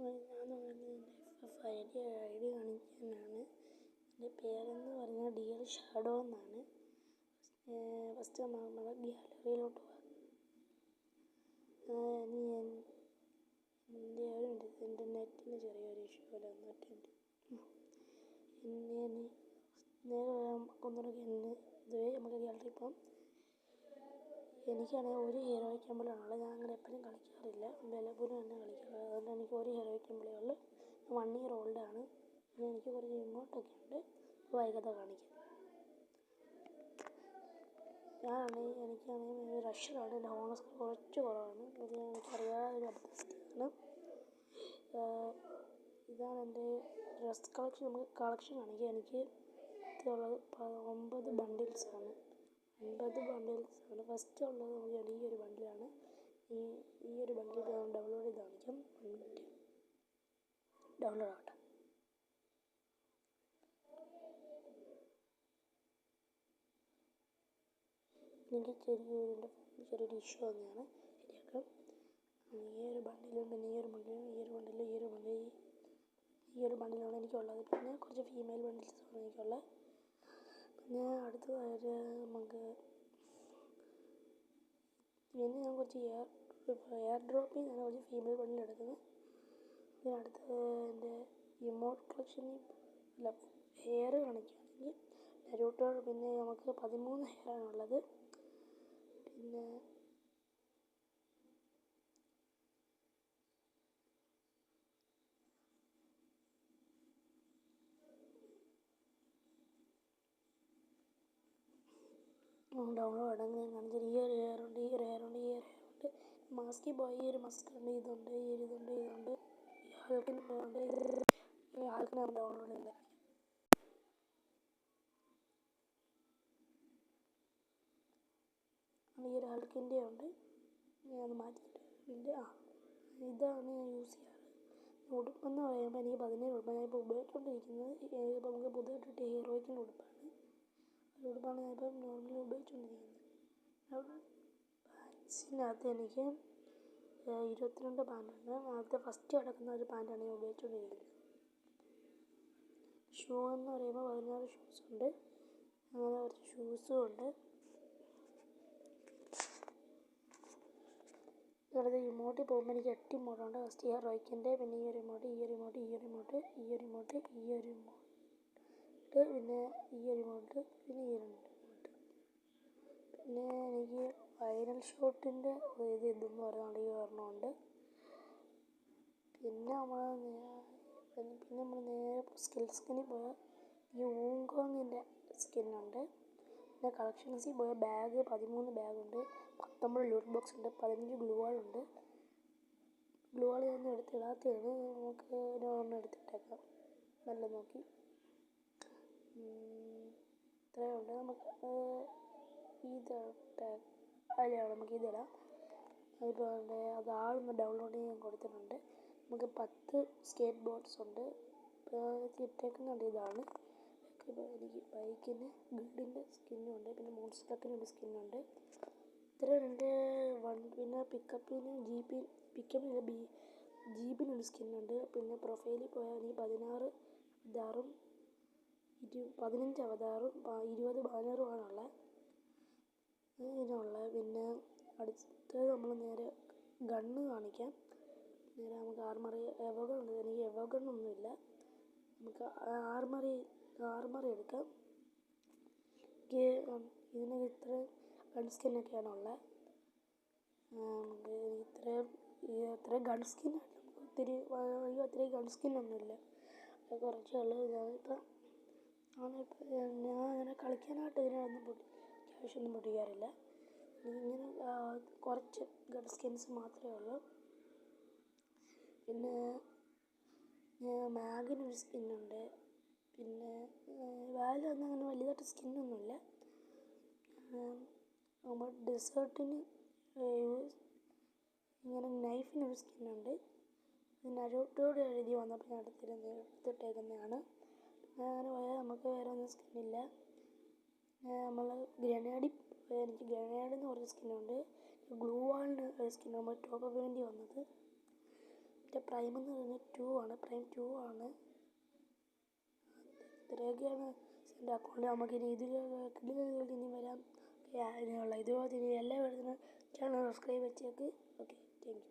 എൻ്റെ ഐഡി കാണിക്കാനാണ്. എൻ്റെ പേരെന്ന് പറഞ്ഞാൽ ഡിയർ ഷാഡോ എന്നാണ്. ഫസ്റ്റ് നമ്മൾ ഗ്യാലറിയിലോട്ട് പോകാം. എൻ്റെ നെറ്റിന് ചെറിയൊരു ഇഷ്യൂ പോലെ വന്നിട്ടുണ്ട്. നേരെ ഇതുവരെ നമുക്ക് ഗ്യാലറി പോകാം. എനിക്കാണെങ്കിൽ ഒരു ഹീറോ വയ്ക്കുമ്പോഴാണുള്ളത്. ഞാൻ അങ്ങനെ എപ്പോഴും കളിക്കാറില്ല, ബലപൂരം തന്നെ കളിക്കാറ്. അതുകൊണ്ട് എനിക്ക് ഒരു ഹീറോ വയ്ക്കുമ്പോഴേ ഉള്ളൂ. 1 year old ആണ്. പിന്നെ എനിക്ക് കുറച്ച് ഇമോട്ടൊക്കെ ഉണ്ട്, വൈകാതെ കാണിക്കാം. എനിക്കാണെങ്കിൽ റഷ്യലാണ്. എൻ്റെ ഹോണസ് കുറച്ച് കുറവാണ്. ഇത് എനിക്കറിയാതൊരു അവസ്ഥയാണ്. ഇതാണ് എൻ്റെ ഡ്രസ് കളക്ഷൻ. നമുക്ക് കളക്ഷൻ കാണിക്കുക. എനിക്ക് ഉള്ളത് 9 ബണ്ടിൽസാണ്. 9 ബണ്ടിൽസാണ്. ഫസ്റ്റ് ഉള്ളത് നമുക്ക് ഈ ഒരു ബണ്ടിലാണ്. ഈ ഒരു ബണ്ടിൽ ഡൗൺലോഡ് ചെയ്ത് കാണിക്കാം. ഡൗൺലോഡ് ആവട്ടെ. എനിക്ക് ചെറിയൊരു ഇഷ്യൂ തന്നെയാണ്. ശരിയാക്കാം. ഈ ഒരു ബണ്ടിലും പിന്നെ ഈ ഒരു ബണ്ടിലാണ് എനിക്കുള്ളത്. പിന്നെ കുറച്ച് ഫീമെയിൽ ബണ്ടിൽസാണ് എനിക്കുള്ളത്. പിന്നെ അടുത്തതായിട്ട് നമുക്ക് പിന്നെ ഞാൻ കുറച്ച് എയർ ഡ്രോപ്പിൽ നിന്നാണ് കുറച്ച് ഫീമെയിൽ ബണ്ടിൽ എടുക്കുന്നത്. പിന്നെ അടുത്തത് എൻ്റെ ഇമോട്ട് കളക്ഷനിൽ ഹെയർ കാണിക്കുകയാണെങ്കിൽ നരൂട്ടോ. പിന്നെ നമുക്ക് 13 ഹെയറാണുള്ളത്. പിന്നെ ഡൗൺലോഡ് അങ്ങനെ കാണിച്ചത് ഈ ഒരു ഹെയറുണ്ട്. മാസ്കി ബോയ് ഈ ഒരു മസ്ക് ഉണ്ട്. ഇതുണ്ട്. ആൾക്കിനെ ഡൗൺലോഡ് ചെയ്ത് ഈ ഒരു ഹൾക്കിൻ്റെ ഉണ്ട്. ഞാൻ മാറ്റിയിട്ട് ഇതാണ് ഞാൻ യൂസ് ചെയ്യാറ്. ഉടുപ്പെന്ന് പറയുമ്പോൾ എനിക്ക് 17 ഉടുപ്പാണ് ഞാനിപ്പോൾ ഉപയോഗിച്ചുകൊണ്ടിരിക്കുന്നത്. ഇപ്പോൾ നമുക്ക് പുതിയതായിട്ട് ഹീറോയ്ക്കിൻ്റെ ഉടുപ്പാണ് ഞാനിപ്പം നോർമലി ഉപയോഗിച്ചുകൊണ്ടിരിക്കുന്നത്. പാൻസിനകത്ത് എനിക്ക് 22 പാൻറ്റുണ്ട്. ആദ്യത്തെ ഫസ്റ്റ് കിടക്കുന്ന ഒരു പാൻറ്റാണ് ഞാൻ ഉപയോഗിച്ചുകൊണ്ടിരിക്കുന്നത്. ഷൂ എന്ന് പറയുമ്പോൾ 16 ഷൂസുണ്ട്. അങ്ങനെ കുറച്ച് ഷൂസും ഉണ്ട്. അടുത്ത ഇമോട്ടിൽ പോകുമ്പോൾ എനിക്ക് 8 ഇമോട്ടുണ്ട്. ഫസ്റ്റ് ഹീറോയ്ക്കിൻ്റെ, പിന്നെ ഈ ഒരു ഇമോട്ട്, പിന്നെ ഈ ഒരു ഇമോട്ട്, പിന്നെ ഈ ഒരു ഇമോട്ട്, പിന്നെ ഈ ഒരു ഇമോട്ട്. പിന്നെ എനിക്ക് ഫൈനൽ ഷോട്ടിൻ്റെ ഇതെന്ന് പറയുന്നത് ഈ ഒരെണ്ണമുണ്ട്. പിന്നെ നമ്മൾ നേരെ സ്കിന്നിൽ പോയാൽ ഈ ഊങ്കോങ്ങിൻ്റെ സ്കിന്നുണ്ട്. പിന്നെ കളക്ഷൻസിൽ പോയ ബാഗ് 13 ബാഗുണ്ട്. 19 ലൂട്ട് ബോക്സ് ഉണ്ട്. 15 ഗ്ലൂ വാളുണ്ട്. ഗ്ലൂ വാൾ ഞാൻ എടുത്തിടാത്തതാണ്. നമുക്ക് ഒരെണ്ണം എടുത്തിട്ടേക്കാം നല്ല നോക്കി. ഇത്രയും ഉണ്ട്. നമുക്ക് നമുക്കിതിടാം. അതിപ്പോൾ അതാളൊന്ന് ഡൗൺലോഡ് ചെയ്യാൻ കൊടുത്തിട്ടുണ്ട്. നമുക്ക് 10 സ്കേറ്റ് ബോർഡ്സ് ഉണ്ട്. ഇട്ടേക്കുന്നുണ്ട്. ഇതാണ് എനിക്ക് ബൈക്കിന് ഗിൽഡിൻ്റെ സ്കിന്നുണ്ട്. പിന്നെ മോൺസ്റ്ററിൻ്റെ സ്കിന്നുണ്ട്. ഇത്രയും എൻ്റെ പിന്നെ ജീപ്പിനൊരു സ്കിന്നുണ്ട്. പിന്നെ പ്രൊഫൈലിൽ പോയാൽ എനിക്ക് 16 അവതാറും 15 അവതാറും 20 ബാനറുമാണുള്ളത്. ഇതിനുള്ളത്. പിന്നെ അടുത്തത് നമ്മൾ നേരെ ഗണ്ണ് കാണിക്കാം. നേരെ നമുക്ക് ആർമറി എവോഗൺ ഉണ്ട്. എനിക്ക് എവോഗണ്ണൊന്നുമില്ല. നമുക്ക് ആർമറി എടുക്കാം. ഇതിന് ഇത്രയും ഗൺ സ്കിന്നൊക്കെയാണുള്ളത്. ഇത്രയും ഗൺ സ്കിന്നാണ്. നമുക്ക് അത്രയും ഗൺ സ്കിന്നൊന്നുമില്ല. കുറച്ചേ ഉള്ളൂ. ഞാനിപ്പോൾ ഞാൻ അങ്ങനെ കളിക്കാനായിട്ട് ഇതിനൊന്നും ക്യാഷൊന്നും പൊട്ടിക്കാറില്ല. ഇങ്ങനെ കുറച്ച് ഗൺ സ്കിൻസ് മാത്രമേ ഉള്ളൂ. പിന്നെ മാഗിനൊരു സ്കിന്നുണ്ട്. പിന്നെ വാലൊന്നും അങ്ങനെ വലുതായിട്ട് സ്കിന്നൊന്നുമില്ല. നമ്മൾ ഡെസേർട്ടിന് ഇങ്ങനെ നൈഫിനൊരു സ്കിന്നുണ്ട്. നരൂട്ടോട് എഴുതി വന്നപ്പോൾ ഞാൻ എടുത്തിട്ടേക്കുന്നതാണ്. അങ്ങനെ പോയാൽ നമുക്ക് വേറെ ഒന്നും സ്കിന്നില്ല. നമ്മൾ ഗ്രനേഡിൽ പോയാൽ എനിക്ക് ഗ്രനേഡെന്ന് പറഞ്ഞ സ്കിന്നുണ്ട്. ഗ്ലൂ വാളിന് ഒരു സ്കിൻ നമ്മൾ ടോപ്പ് വേണ്ടി വന്നത്. എൻ്റെ പ്രൈം എന്ന് പറയുന്നത് 2 ആണ്, പ്രൈം 2 ആണ്. ഇത്രയൊക്കെയാണ് എൻ്റെ അക്കൗണ്ട്. നമുക്കിനി ഇനി വരാം. ഇതുപോലെ ഇനി എല്ലാ വരുന്ന ചാനൽ സബ്സ്ക്രൈബ് വെച്ചേക്ക്. Okay, thank U.